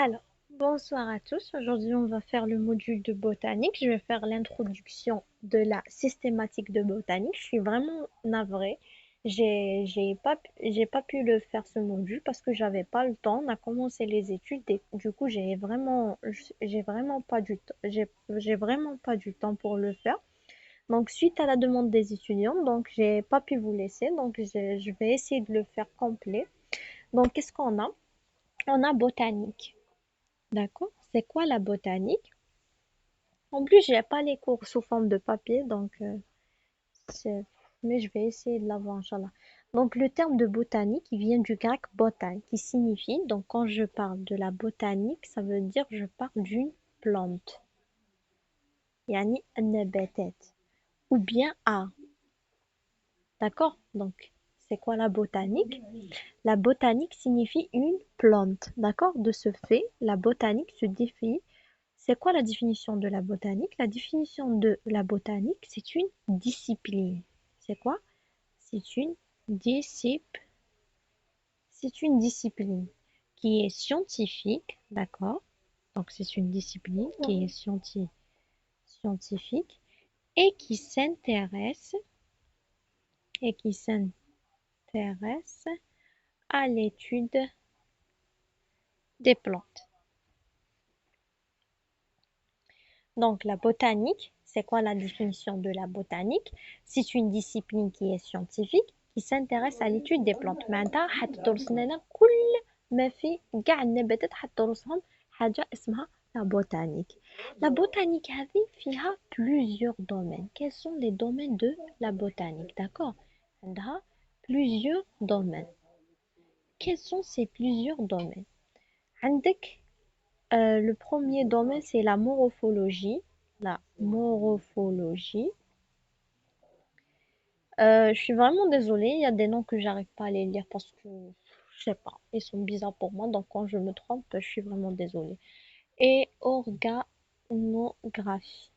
Alors, bonsoir à tous. Aujourd'hui, on va faire le module de botanique. Je vais faire l'introduction de la systématique de botanique. Je suis vraiment navrée. J'ai pas pu le faire ce module parce que j'avais pas le temps. On a commencé les études et du coup, j'ai vraiment pas du temps. J'ai vraiment pas du temps pour le faire. Donc, suite à la demande des étudiants, donc j'ai pas pu vous laisser. Donc, je vais essayer de le faire complet. Donc, qu'est-ce qu'on a? On a botanique. D'accord? C'est quoi la botanique? En plus, j'ai pas les cours sous forme de papier, donc c'est- mais je vais essayer de l'avoir, Inch'Allah. Donc, le terme de botanique, il vient du grec botan, qui signifie, donc quand je parle de la botanique, ça veut dire je parle d'une plante, yani النباتات, ou bien art. D'accord? Donc, c'est quoi la botanique? La botanique signifie une plante. D'accord? De ce fait, la botanique se définit. C'est quoi la définition de la botanique? La définition de la botanique, c'est une discipline. C'est quoi? C'est une discipline. C'est une discipline qui est scientifique, d'accord? Donc c'est une discipline qui est scientifique et qui s'intéresse à l'étude des plantes. Donc la botanique, c'est quoi la définition de la botanique? C'est une discipline qui est scientifique qui s'intéresse à l'étude des plantes. معناتها حتدرس لنا كل ما في كاع النباتات حتدرسهم حاجة اسمها la botanique. La botanique هذه فيها plusieurs domaines. Quels sont les domaines de la botanique? D'accord? عندها plusieurs domaines. Quels sont ces plusieurs domaines? عندك le premier domaine, c'est la morphologie. La morphologie. Je suis vraiment désolée, il y a des noms que j'arrive pas à les lire parce que, je sais pas, ils sont bizarres pour moi. Donc quand je me trompe, je suis vraiment désolée. Et organographie.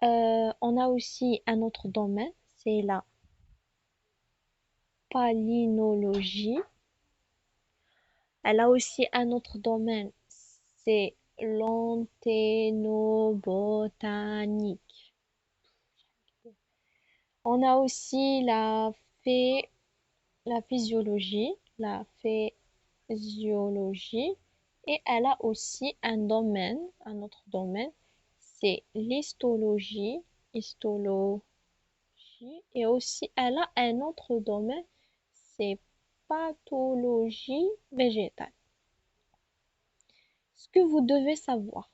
On a aussi un autre domaine, c'est la palynologie. Elle a aussi un autre domaine, c'est l'anthénobotanique. On a aussi la physiologie, et elle a aussi un autre domaine, c'est histologie, et aussi elle a un autre domaine, c'est pathologie végétale. Ce que vous devez savoir,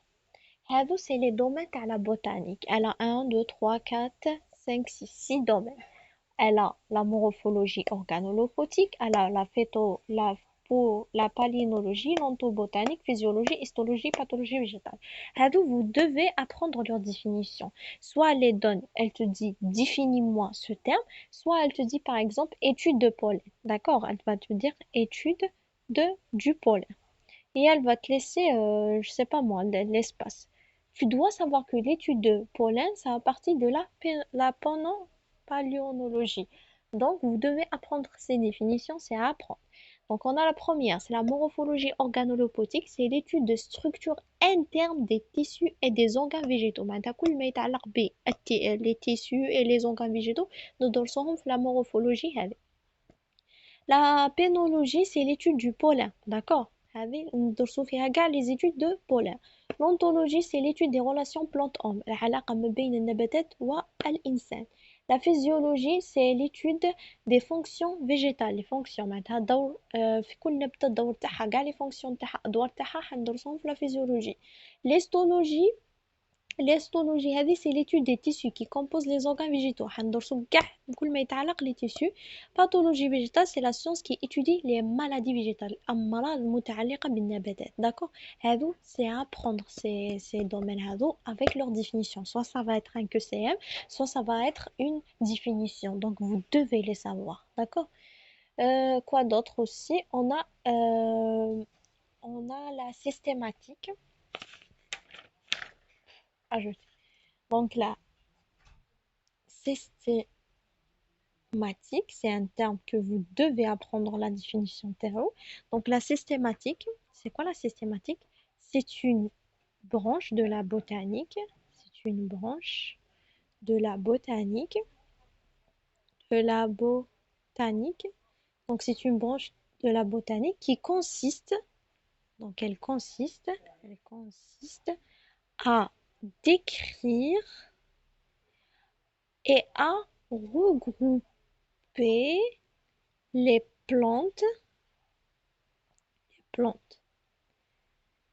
c'est les domaines à la botanique. Elle a un, 2, 3, 4, 5, 6 domaines. Elle a la morphologie organoleptique, elle a la palynologie, l'ontobotanique, physiologie, histologie, pathologie végétale. Vous devez apprendre leur définition. Soit elle les donne, elle te dit définis-moi ce terme, soit elle te dit par exemple étude de pollen. D'accord? Elle va te dire étude du pollen. Et elle va te laisser, je sais pas moi, l'espace. Tu dois savoir que l'étude de pollen, ça fait partie de la paléontologie. Donc, vous devez apprendre ces définitions, c'est à apprendre. Donc, on a la première, c'est la morphologie organoleptique, c'est l'étude de structure interne des tissus et des organes végétaux. معناتها كل ما يتعلق les tissus et les organes végétaux ندرسوهم في la morphologie هذه. La pénologie, c'est l'étude du pollen, d'accord? هذه ندرسو فيها كاع les études de pollen. L'ontologie, c'est l'étude des relations plantes-hommes, العلاقة ما بين النباتات والإنسان. La physiologie, c'est l'étude des fonctions végétales, les fonctions معناتها دور في كل نبتة الدور تاعها كاع les fonctions تاعها الأدوار تاعها حندرسوهم في la physiologie. L'histologie, l'histologie, c'est l'étude des tissus qui composent les organes végétaux. حندرسو كاع كل ما يتعلق les tissus. Pathologie végétale, c'est la science qui étudie les maladies végétales. الأمراض المتعلقة بالنباتات. D'accord? هادو, c'est à apprendre ces domaines هادو avec leur définition. Soit ça va être un QCM, soit ça va être une définition. Donc vous devez les savoir. D'accord? Quoi d'autre aussi? On a la systématique. Ajouter. Donc la c'est un terme que vous devez apprendre la définition théo. Donc la systématique, c'est quoi la systématique? C'est une branche de la botanique. C'est une branche de la botanique. De la botanique. Donc c'est une branche de la botanique qui consiste, elle consiste à décrire et à regrouper les plantes.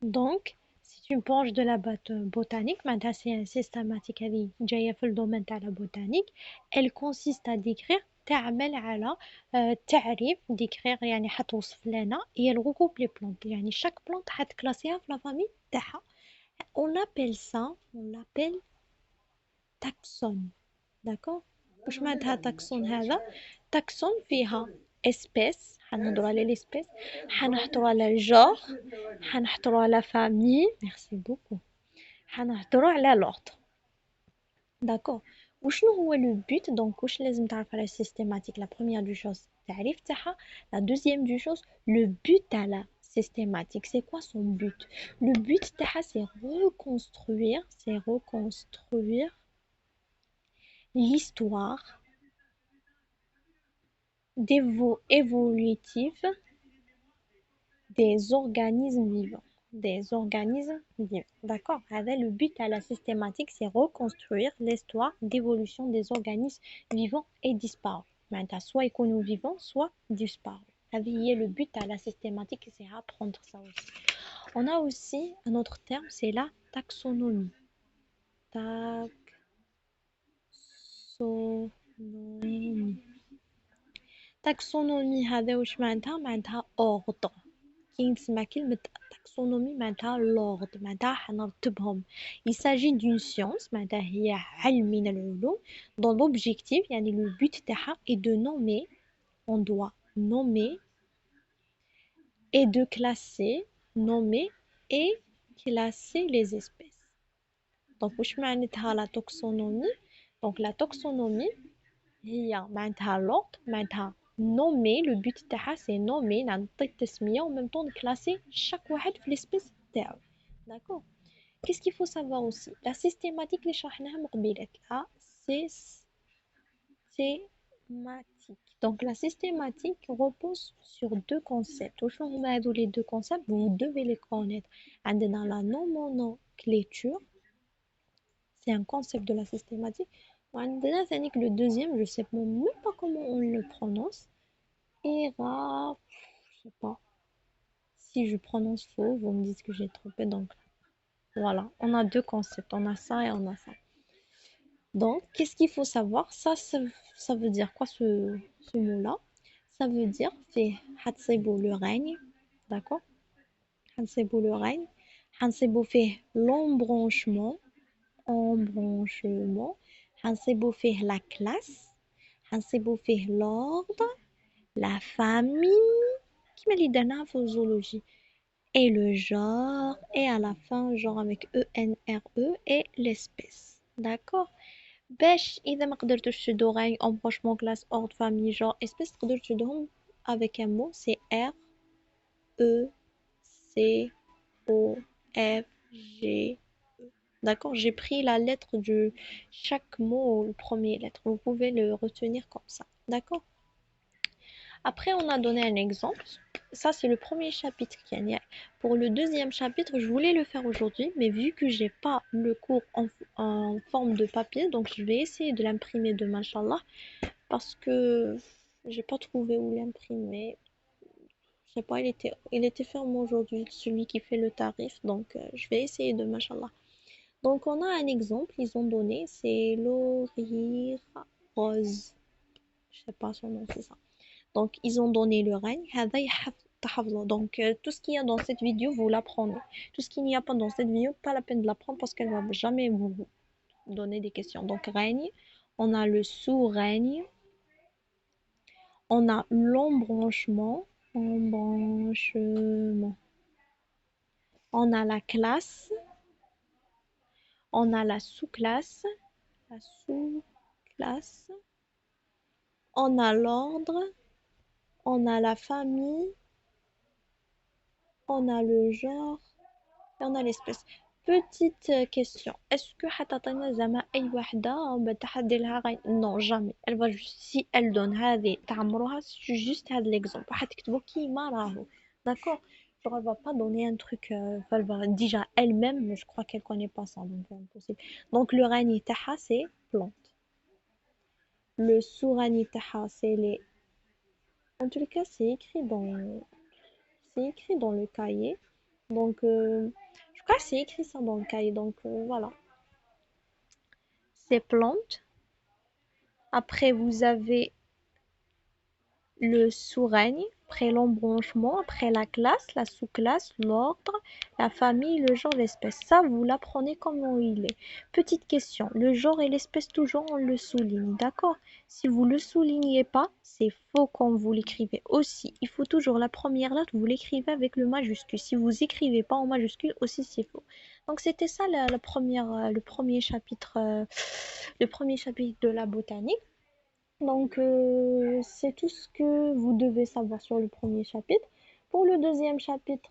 Donc, c'est une branche de la botanique, معناتها c'est un systématique هذه جاية في الدومين تاع la botanique. Elle consiste à décrire تعمل على تعريف décrire يعني حتوصف لنا et elle regroupe les plantes يعني chaque plante حتكلاسيها في la famille تاعها. On l'appelle taxon. D'accord. واش معناتها تاكسون هذا؟ تاكسون فيها espèce حنهضروا على l'espèce حنهضروا على الجور حنهضروا على famille merci beaucoup حنهضروا على l'ordre. d'accord. وشنو هو لو but donc واش لازم تعرف على systématique. La première du chose التعريف تاعها. La deuxième du chose le but تاع la systématique c'est quoi son but. Le but تاعها c'est reconstruire l'histoire évolutive des organismes vivants. D'accord. Avec le but à la systématique, c'est reconstruire l'histoire d'évolution des organismes vivants et disparus. Maintenant, soit ils vivants, soit disparus. C'est le but à la systématique, c'est apprendre ça aussi. On a aussi un autre terme, c'est la taxonomie. Taxonomie. Taxonomie هذا واش معناتها ordre. كي نسمع كلمة taxonomie معناتها l'ordre معناتها حنرتبهم. Il s'agit d'une science معناتها هي علم من العلوم dont l'objectif يعني le but تاعها est de nommer, on doit nommer et de nommer et classer les espèces. Donc واش معناتها la taxonomie. Donc la taxonomie هي معناتها l'ordre معناتها nommer. Le but تاعها c'est nommer نعطي التسمية و même temps classer chaque واحد في l'espèce تاعو. d'accord. Qu'est-ce qu'il faut savoir aussi. La systématique اللي شرحناها من قبيلات. La systématique. Donc la systématique repose sur deux concepts. وشنو هما هادو les deux concepts. Vous devez les connaître. عندنا la nomenclature. C'est un concept de la systématique. وعندنا ثانيك le deuxième, je sais même pas comment on le prononce. Je sais pas. Si je prononce faux, vous me dites que j'ai trompé. Donc voilà, on a deux concepts. On a ça et on a ça. Donc, qu'est-ce qu'il faut savoir? Ça veut dire quoi ce mot-là? Ça veut dire fait hatsebo le règne. D'accord? Hatsebo le règne. Hatsebo fait l'embranchement. حنصيبو فيه la classe حنصيبو فيه l'ordre la famille كيما اللي درناها في الزولوجي et le genre et à la fin genre avec ENRE et l'espèce. d'accord. باش إذا ما قدرتوش تشدو غاين embranchement classe ordre famille genre espèce تقدروا تشدوهم avec un mot c'est R E C O F G. D'accord, j'ai pris la lettre de chaque mot, le premier lettre. Vous pouvez le retenir comme ça. D'accord. Après, on a donné un exemple. Ça, c'est le premier chapitre. Pour le deuxième chapitre, je voulais le faire aujourd'hui, mais vu que j'ai pas le cours en forme de papier, donc je vais essayer de l'imprimer demain, Inch'Allah, parce que j'ai pas trouvé où l'imprimer. Je sais pas, il était fermé aujourd'hui, celui qui fait le tarif, donc je vais essayer demain, Inch'Allah. Donc, on a un exemple, ils ont donné, c'est Laurie Rose. Je sais pas son nom, c'est ça. Donc, ils ont donné le règne. Donc, tout ce qu'il y a dans cette vidéo, vous l'apprenez. Tout ce qu'il n'y a pas dans cette vidéo, pas la peine de l'apprendre parce qu'elle va jamais vous donner des questions. Donc, règne, on a le sous-règne, on a l'embranchement, on a la classe, on a la sous-classe, On a l'ordre, on a la famille, on a le genre et on a l'espèce. Petite question. Est-ce que حتعطينا زعما أي وحدة بعد تحدي لها non jamais. Elle va juste si elle donne هذه تعمروها juste هذا l'exemple وحتكتبوا كيما راهو. D'accord? Genre elle va pas donner un truc elle va déjà elle-même mais je crois qu'elle connaît pas ça donc c'est impossible. Donc le rani taha c'est plante. Le sourani taha c'est les en tout cas c'est écrit dans le cahier. Donc je crois que c'est écrit ça dans le cahier donc voilà. Ces plantes. Après, vous avez le sous-règne, après l'embranchement, après la classe, la sous-classe, l'ordre, la famille, le genre, l'espèce. Ça, vous l'apprenez comment il est. Petite question, le genre et l'espèce, toujours, on le souligne, d'accord? Si vous ne le soulignez pas, c'est faux quand vous l'écrivez. Aussi, il faut toujours la première lettre, vous l'écrivez avec le majuscule. Si vous écrivez pas en majuscule, aussi, c'est faux. Donc, c'était ça la première, le premier chapitre de la botanique. Donc, c'est tout ce que vous devez savoir sur le premier chapitre. Pour le deuxième chapitre,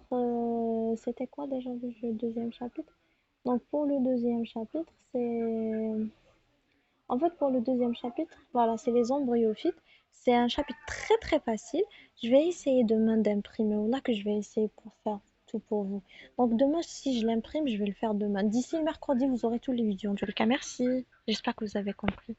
c'était quoi déjà le deuxième chapitre? Donc, pour le deuxième chapitre, c'est... En fait, pour le deuxième chapitre, voilà, c'est les embryophytes. C'est un chapitre très très facile. Je vais essayer demain d'imprimer, ou là que je vais essayer pour faire tout pour vous. Donc, demain, si je l'imprime, je vais le faire demain. D'ici le mercredi, vous aurez tous les vidéos. En tout cas, merci. J'espère que vous avez compris.